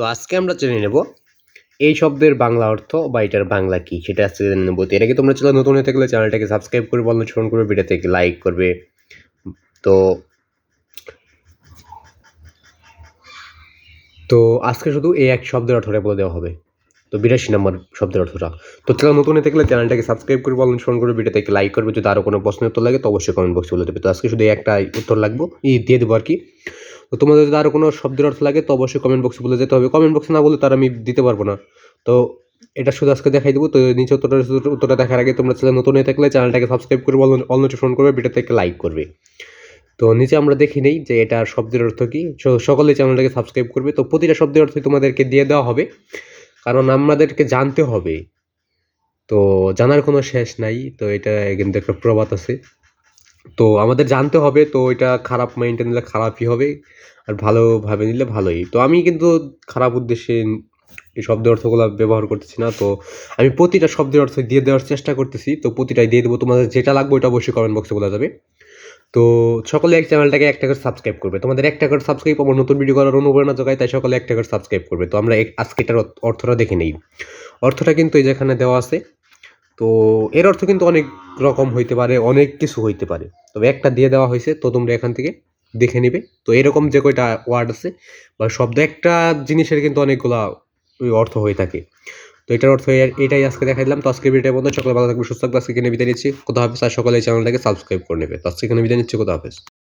তো আজকে আমরা জেনে নেব এই শব্দের বাংলা অর্থ বা এটার বাংলা কি সেটা আজকে জেনে নেব। তো এর আগে তোমরা চ্যানেল নতুন হয়ে থাকলে চ্যানেলটাকে সাবস্ক্রাইব করে বল নোটিফিকেশন করবে, ভিডিওতে লাইক করবে। তো তো আজকে শুধু এই এক শব্দের অর্থটা বলে দেওয়া হবে। তো 82 নম্বর শব্দের অর্থটা। তো চ্যানেল নতুন হয়ে থাকলে চ্যানেলটাকে সাবস্ক্রাইব করে বল নোটিফিকেশন করবে, ভিডিওতে লাইক করবে। যদি আরও কোনো প্রশ্ন উত্তর লাগে তো অবশ্যই কমেন্ট বক্সে বলে দেবে। তো আজকে শুধু এই একটা উত্তর লাগবে দিয়ে দেবো আর কি। তো তোমাদের যদি আরও কোনো শব্দের অর্থ লাগে তো অবশ্যই কমেন্ট বক্সে বলে যেতে হবে। কমেন্ট বক্সে না বলে তার আমি দিতে পারবো না। তো এটা শুধু আজকে দেখাই দেবো। তো নিচে উত্তরটা দেখার আগে তোমরা চ্যানেল নতুন হয়ে থাকলে চ্যানেলটাকে সাবস্ক্রাইব করে অল নোটিফিকেশন করবে, ভিডিওতে লাইক করবে। তো নিচে আমরা দেখি নেই যে এটা শব্দের অর্থ কি। সকলে চ্যানেলটাকে সাবস্ক্রাইব করবে। তো প্রতিটা শব্দের অর্থই তোমাদেরকে দিয়ে দেওয়া হবে, কারণ আমাদেরকে জানতে হবে। তো জানার কোনো শেষ নাই। তো এটা কিন্তু একটা প্রবাদ আছে। তো আমাদের জানতে হবে। তো এটা খারাপ মাইন্ডে নিলে খারাপই হবে, আর ভালোভাবে নিলে ভালোই। তো আমি কিন্তু খারাপ উদ্দেশ্যে এই শব্দের অর্থগুলো ব্যবহার করতেছি না। তো আমি প্রতিটা শব্দের অর্থ দিয়ে দেওয়ার চেষ্টা করতেছি। তো প্রতিটাই দিয়ে দেবো। তোমাদের যেটা লাগবে ওটা অবশ্যই কমেন্ট বক্সে বলা যাবে। তো সকলে এক চ্যানেলটাকে একটা করে সাবস্ক্রাইব করবে। তোমাদের একটা করে সাবস্ক্রাইব আমার নতুন ভিডিও করার অনুপ্রেরণা যোগায়, তাই সকলে একটা করে সাবস্ক্রাইব করবে। তো আমরা আজকে এটার অর্থটা দেখে নেই। অর্থটা কিন্তু এই যেখানে দেওয়া আছে। তো এর অর্থ কিন্তু অনেক রকম হইতে পারে, অনেক কিছু হইতে পারে। তবে একটা দিয়ে দেওয়া হয়েছে, তো তোমরা এখান থেকে দেখে নিবে। তো এরকম যে কয়টা ওয়ার্ড আছে বা শব্দ, একটা জিনিসের কিন্তু অনেকগুলা অর্থ হয়ে থাকে। তো এটার অর্থ এটাই আজকে দেখাই দিলাম। তো আজকে ভিডিওর মধ্যে সকলে ভালো থাকবে, সুস্থ থাকবে। আজকে এখানে বিদায় নিচ্ছি, কোথা হাফেজ। আর সকলে এই চ্যানেলটাকে সাবস্ক্রাইব করে নেবে। তো আজকে এখানে বিদায় নিচ্ছি, কোথা হাফেজ।